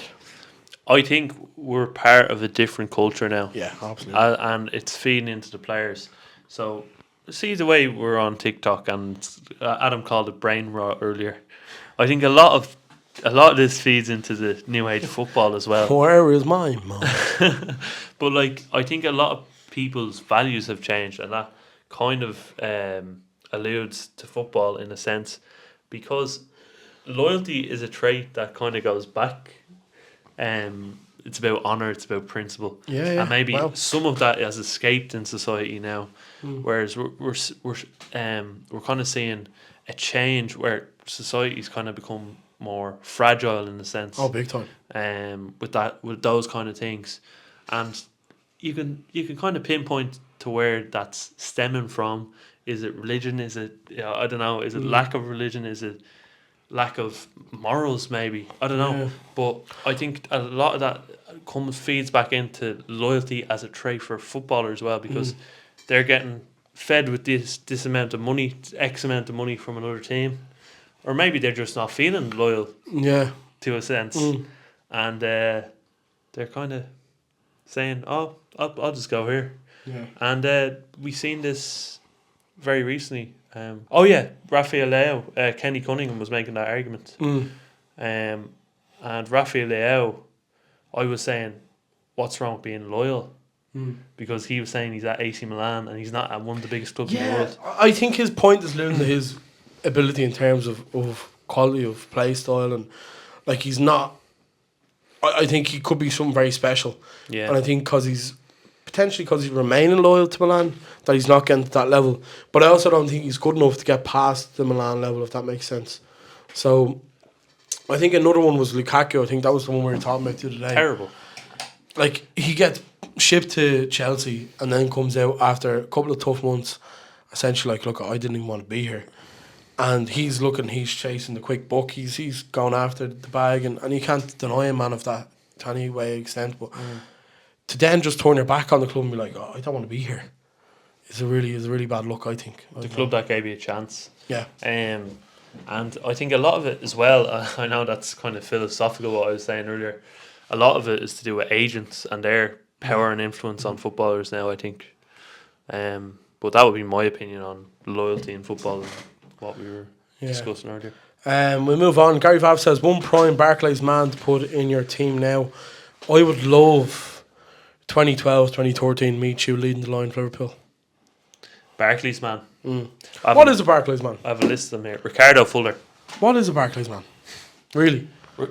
I think we're part of a different culture now. Yeah, absolutely. And it's feeding into the players. So, see the way we're on TikTok, and Adam called it brain rot earlier. I think a lot of this feeds into the new age of football as well. Where is my mom? But like, I think a lot of people's values have changed, and that kind of alludes to football in a sense, because loyalty is a trait that kind of goes back. It's about honour, it's about principle, and maybe some of that has escaped in society now. Whereas we're kind of seeing a change where society's kind of become more fragile in a sense. Oh, big time. With those kind of things, and you can kind of pinpoint to where that's stemming from. Is it religion? Is it I don't know. Is it lack of religion? Is it lack of morals? Maybe I don't know. Yeah. But I think a lot of that feeds back into loyalty as a trait for footballers as well, because they're getting fed with this amount of money, X amount of money from another team, or maybe they're just not feeling loyal. Yeah, to a sense, and they're kind of saying, "Oh, I'll just go here." Yeah, and we seen this very recently. Rafael Leao, Kenny Cunningham was making that argument, and Rafael Leao, I was saying, what's wrong with being loyal? Because he was saying he's at AC Milan and he's not at one of the biggest clubs in the world. I think his point is linked to his ability in terms of quality of play style, and like he's not. I think he could be something very special. Yeah, and I think because he's remaining loyal to Milan, that he's not getting to that level. But I also don't think he's good enough to get past the Milan level, if that makes sense. So I think another one was Lukaku. I think that was the one we were talking about the other day. Terrible. Like, he gets shipped to Chelsea and then comes out after a couple of tough months, essentially like, look, I didn't even want to be here. And he's chasing the quick buck. He's going after the bag, and you can't deny a man of that to any way extent. But to then just turn your back on the club and be like, oh, I don't want to be here, is a really bad look, I think. The club that gave you a chance. Yeah. And I think a lot of it as well, I know that's kind of philosophical what I was saying earlier, a lot of it is to do with agents and their power and influence on footballers now, I think. But that would be my opinion on loyalty in football and what we were discussing earlier. We move on. Gary Vav says, one prime Barclays man to put in your team now. I would love 2012, 2013, meet you leading the line for Liverpool. Barclays man. What is a Barclays man? I have a list of them here. Ricardo Fuller. What is a Barclays man? Really?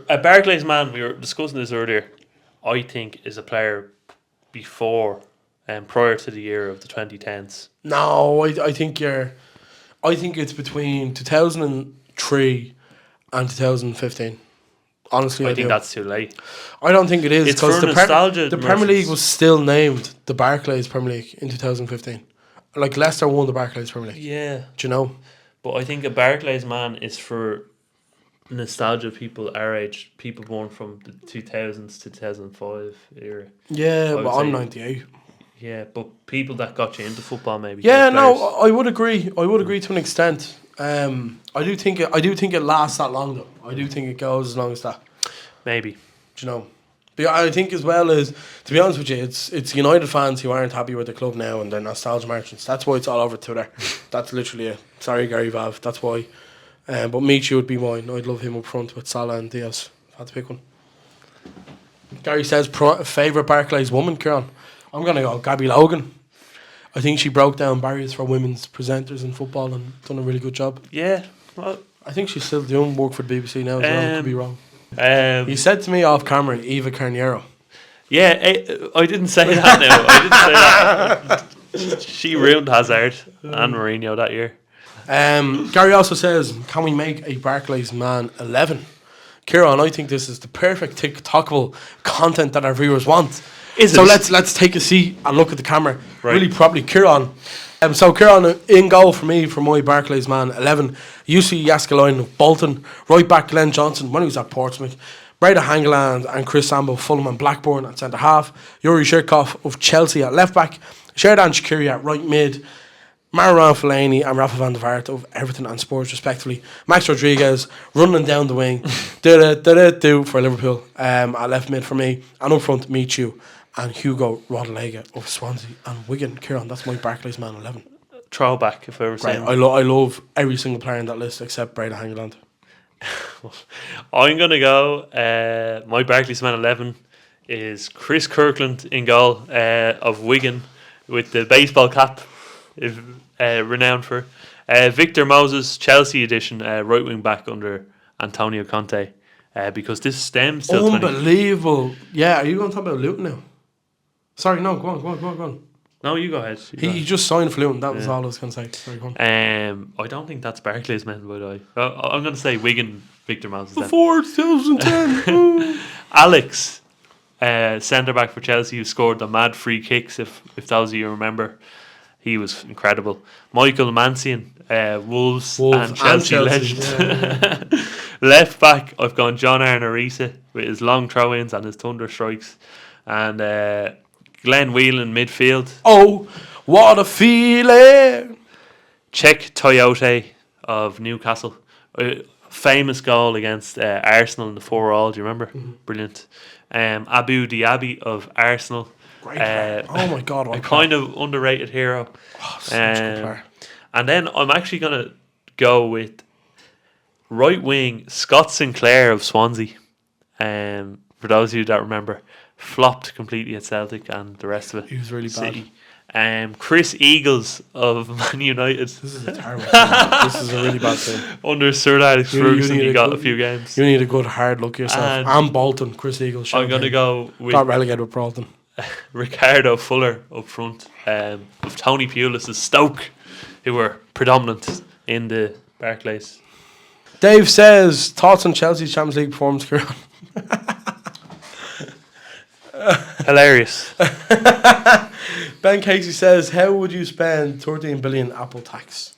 A Barclays man, we were discussing this earlier, I think is a player before and prior to the year of the 2010s. No, I think it's between 2003 and 2015. Honestly, I I think do. that's too late. I don't think it is It's because for nostalgia. the Premier League was still named the Barclays Premier League in 2015. Like Leicester won the Barclays Premier League. Yeah, Do you know? but I think a Barclays man is for nostalgia people our age, people born from the 2000s to 2005 era. Yeah, I but would I'm say- 98. Yeah, but people that got you into football maybe. Yeah, like no, players. I would agree. I would agree to an extent. I do think it lasts that long though. I do think it goes as long as that. Maybe. Do you know? But I think as well as, to be honest with you, it's United fans who aren't happy with the club now and they're nostalgia merchants. That's why it's all over Twitter. That's literally it. Sorry, Gary Vav. That's why. But Michi would be mine. I'd love him up front with Salah and Diaz. If I had to pick one. Gary says favourite Barclays woman, Kieran. I'm going to go Gabby Logan. I think she broke down barriers for women's presenters in football and done a really good job. Yeah. Well, I think she's still doing work for the BBC now as well. Could be wrong. He um, said to me off camera, Eva Carniero. yeah, I didn't say that now. I didn't say that. She ruined Hazard and Mourinho that year. Gary also says, can we make a Barclays man 11? Kieran, I think this is the perfect TikTokable content that our viewers want. Is So it? let's take a seat and look at the camera Right. really properly. Kieran. So Kieran, in goal for me, for my Barclays man 11, UC Yaskaloin of Bolton, right back Glenn Johnson when he was at Portsmouth, Breda Hangeland and Chris Sambo, Fulham and Blackburn at centre half, Yuri Shirkov of Chelsea at left back, Sherdan Shaqiri at right mid, Marouane Fellaini and Rafa van der Vaart of Everton and Spurs respectively, Max Rodriguez running down the wing, do for Liverpool at left mid for me, and up front Michu and Hugo Rodallega of Swansea and Wigan. Kieran, that's my Barclays man 11. Throwback, if I ever Right, seen. I love every single player in that list except Breda Hangeland. I'm gonna go. My Barclays man 11 is Chris Kirkland in goal of Wigan with the baseball cap, if, renowned for. Victor Moses, Chelsea edition, right wing back under Antonio Conte, because this stem still 20. Unbelievable. Yeah, are you going to talk about Luton now? Sorry, no, go on. No, you go ahead. You go He just signed for Luton, that was all I was going to say. Sorry, go on. I don't think that's Barclays man, by the way. I'm going to say Wigan, Victor Moses. Then. 2010. Alex, centre back for Chelsea, who scored the mad free kicks. If those of you remember, he was incredible. Michael Mancian, Wolves and Chelsea legend. Yeah. Left back, I've gone John Arnorisa with his long throw-ins and his thunder strikes, and Glenn Whelan midfield. Oh, what a feeling. Czech Toyota of Newcastle. Famous goal against Arsenal in the 4-4. Do you remember? Mm-hmm. Brilliant. Abu Diaby of Arsenal. Great player. Oh my God, what a kind of underrated hero. Oh, such a good player. And then I'm actually going to go with right wing Scott Sinclair of Swansea. For those of you that remember, flopped completely at Celtic and the rest of it. He was really bad. City. Chris Eagles of Man United. This is a terrible team. This is a really bad team. Under Sir Alex You Ferguson, need he a got good- a few games. You need a good hard look yourself. And Bolton, Chris Eagles. I'm going to go with Got relegated with Bolton. Ricardo Fuller up front, of Tony Pulis' Stoke, who were predominant in the Barclays. Dave says, thoughts on Chelsea's Champions League performance, Kieran? Hilarious. Ben Casey says, how would you spend 13 billion Apple tax?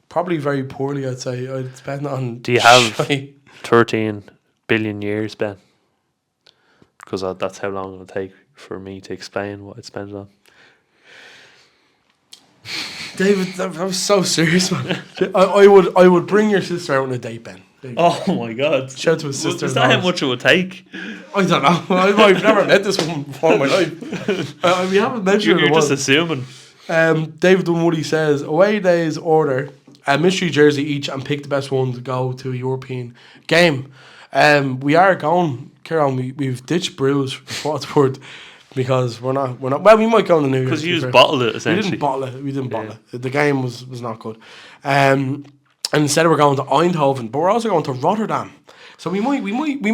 Probably very poorly, I'd say. I'd spend it on... Do you have shy- 13 billion years, Ben? Because that's how long it'll take for me to explain what I'd spend it on. David, that was so serious, man. I would bring your sister out on a date, Ben. Oh my God. Shout out to his sister. Is that how much it would take? I don't know. I've never met this woman before in my life. We haven't mentioned You're her just once. assuming. David Dunwoody says, away days order a mystery jersey each and pick the best one to go to a European game. We are going, Kieran, we've ditched Brews for Watford because we're not, well, we might go on the New Year. Because you just bottled it, We essentially. didn't bottle it. The game was not good. And instead we're going to Eindhoven, but we're also going to Rotterdam. So we might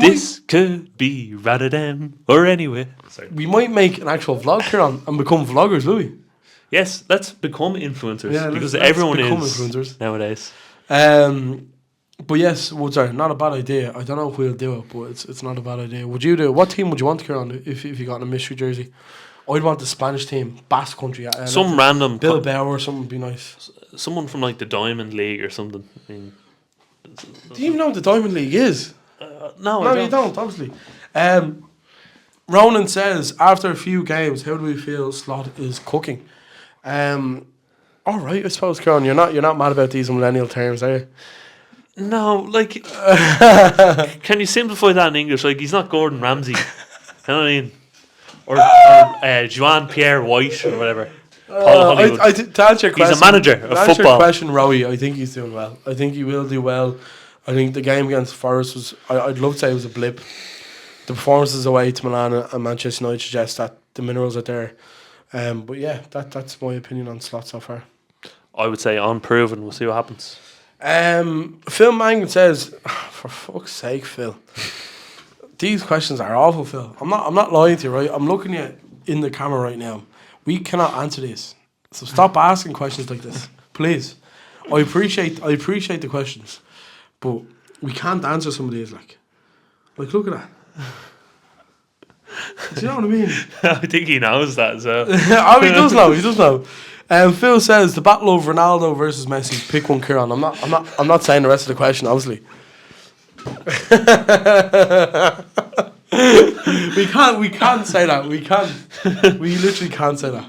This could be Rotterdam or anywhere. Sorry. we might make an actual vlog, Kieran, and become vloggers, will we? Yes, let's become influencers. Yeah, because let's everyone become is influencers. nowadays. But yes, Woods are not a bad idea. I don't know if we'll do it, but it's not a bad idea. Would you do it? What team would you want to carry on if you got a mystery jersey? I'd want the Spanish team, Basque Country. Some random Bilbao or something would be nice. Someone from like the Diamond League or something. I mean, do you even know what the Diamond League is? No, you don't, obviously. Ronan says, after a few games, how do we feel Slot is cooking? All right, I suppose, Kieran, you're not mad about these millennial terms, are you? No, like, can you simplify that in English? Like, he's not Gordon Ramsay. You know what I mean? Or Joan Pierre White or whatever. Paul Hollywood. To answer your question, he's a manager of football. To answer your question, Rowie, I think he's doing well. I think he will do well. I think the game against Forest was, I'd love to say it was a blip. The performances away to Milan and Manchester United suggest that the minerals are there. But yeah, that's my opinion on Slot so far. I would say unproven. We'll see what happens. Phil Mangan says, for fuck's sake, Phil. These questions are awful, Phil. I'm not lying to you, right? I'm looking at in the camera right now. We cannot answer this. So stop asking questions like this. Please. I appreciate the questions. But we can't answer some of these like look at that. Do you know what I mean? I think he knows that as well. Oh, he does know. Phil says the battle of Ronaldo versus Messi. Pick one, Kieran. I'm not saying the rest of the question, obviously. we can't say that. We literally can't say that.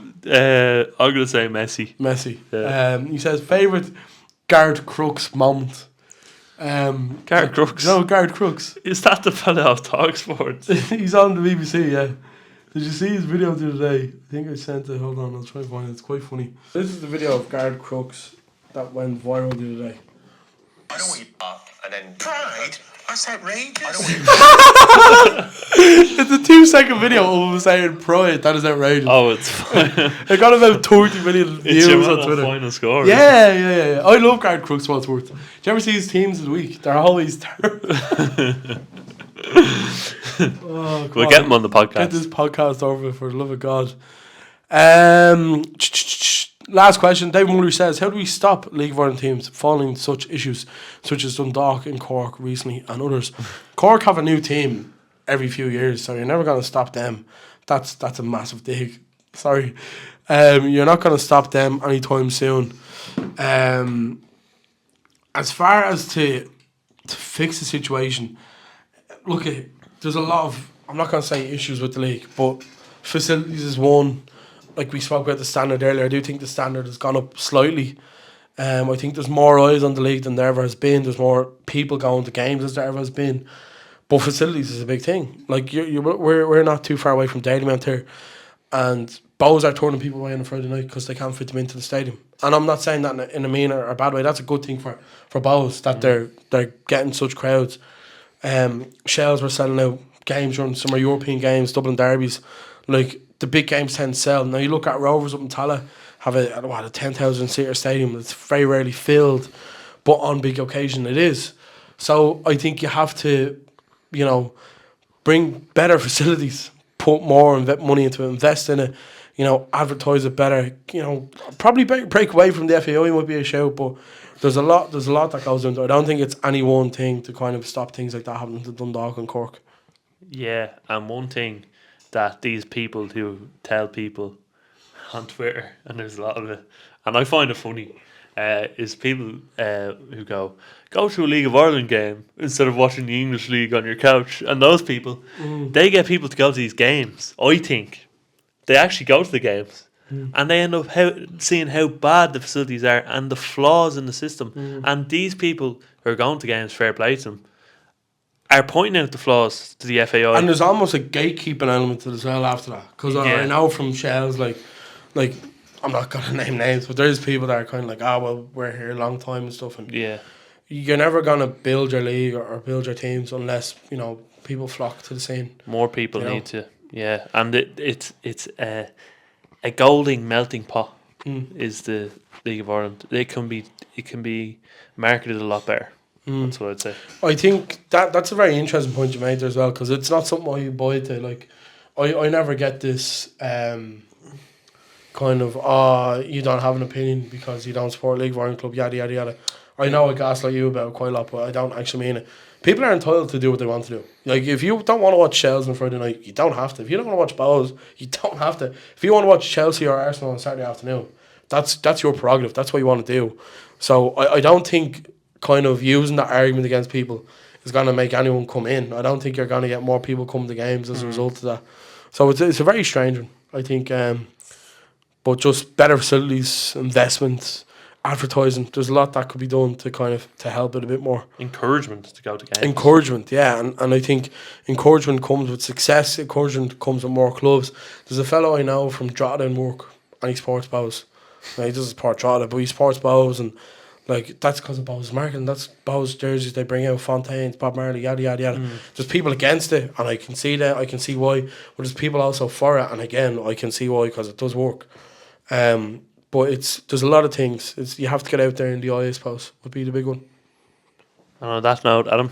I'm gonna say Messi. Yeah. He says favourite Garrett Crooks moment. Garrett Crooks. No, Garrett Crooks. Is that the fella off Talksport? He's on the BBC, yeah. Did you see his video the other day? I think I sent it. Hold on, I'll try and find it. It's quite funny. This is the video of Garrett Crooks that went viral the other day. I don't want you up and then pride. That's outrageous. I don't want It's a 2-second video of him saying pride. That is outrageous. Oh, it's fine. It got about 30 million views on Twitter. Final score. Yeah. I love Garrett Crooks Wadsworth. Do you ever see his teams of the week? They're always terrible. We'll get him on the podcast. Get this podcast over for the love of God. Last question. David Muller says, how do we stop League of Ireland teams falling into such issues such as Dundalk and Cork recently and others? Cork have a new team every few years, so you're never going to stop them. That's a massive dig. Sorry. You're not going to stop them anytime soon. As far as to fix the situation, look, there's a lot of, I'm not going to say issues with the league, but facilities is one. Like we spoke about the standard earlier, I do think the standard has gone up slightly. I think there's more eyes on the league than there ever has been. There's more people going to games as there ever has been. But facilities is a big thing. Like we're not too far away from Dalymount here, and Bows are turning people away on a Friday night because they can't fit them into the stadium. And I'm not saying that in a mean or bad way. That's a good thing for Bows that they're getting such crowds. Shells were selling out games during summer European games, Dublin derbies. Like the big games tend to sell. Now you look at Rovers up in Tala, have a 10,000 seater stadium that's very rarely filled, but on big occasion it is. So I think you have to, bring better facilities, put more money into it, invest in it, advertise it better. Probably break away from the FAI might be a shout, but there's a lot that goes into it. I don't think it's any one thing to kind of stop things like that happening to Dundalk and Cork. Yeah, and one thing that these people who tell people on Twitter, and there's a lot of it, and I find it funny, is people who go to a League of Ireland game instead of watching the English League on your couch. And those people, they get people to go to these games. I think they actually go to the games, and they end up seeing how bad the facilities are and the flaws in the system. And these people who are going to games, fair play to them, are pointing out the flaws to the FAI. And there's almost a gatekeeping element to it as well after that. Because I know from shells, like I'm not going to name names, but there's people that are kind of like, well, we're here a long time and stuff. And you're never going to build your league or build your teams unless, people flock to the scene. More people need to, And it's a golden melting pot is the League of Ireland. It can be marketed a lot better. That's what I'd say. I think that's a very interesting point you made there as well, because it's not something I buy to. Like, I never get this kind of, you don't have an opinion because you don't support a League of Ireland club, yada, yada, yada. I know I gaslight you about it quite a lot, but I don't actually mean it. People are entitled to do what they want to do. Like, if you don't want to watch Chelsea on Friday night, you don't have to. If you don't want to watch Bows, you don't have to. If you want to watch Chelsea or Arsenal on Saturday afternoon, that's your prerogative. That's what you want to do. So I don't think kind of using that argument against people is going to make anyone come in. I don't think you're going to get more people coming to games as a result of that. So it's a very strange one, I think. But just better facilities, investments, advertising. There's a lot that could be done to kind of to help it a bit more. Encouragement to go to games. Encouragement, yeah, and I think encouragement comes with success. Encouragement comes with more clubs. There's a fellow I know from Drogheda in work, and he sports Bows. Now, he doesn't support Drogheda, but he sports Bows, and like that's because of Bows marketing. That's Bows jerseys they bring out, Fontaines, Bob Marley, yada yada yada. There's people against it, and I can see that. I can see why. But there's people also for it, and again, I can see why because it does work. But there's a lot of things. You have to get out there in the eye, I suppose, would be the big one. And on that note, Adam,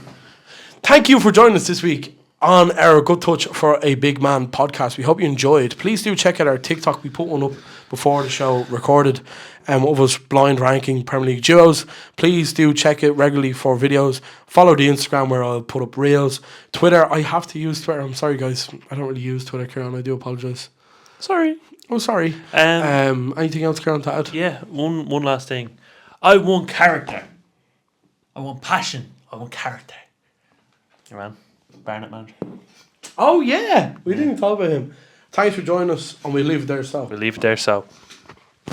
thank you for joining us this week on our Good Touch for a Big Man podcast. We hope you enjoyed. Please do check out our TikTok. We put one up before the show recorded of us blind ranking Premier League duos. Please do check it regularly for videos. Follow the Instagram where I'll put up reels. Twitter, I have to use Twitter. I'm sorry, guys. I don't really use Twitter, Kieran. I do apologise. sorry. Oh, sorry. Anything else, Kieran, to add? Yeah, one last thing. I want character. I want passion. I want character. Your man, Barnett manager. Oh, yeah. We didn't talk about him. Thanks for joining us, and we'll leave it there, so. We'll leave it there, so.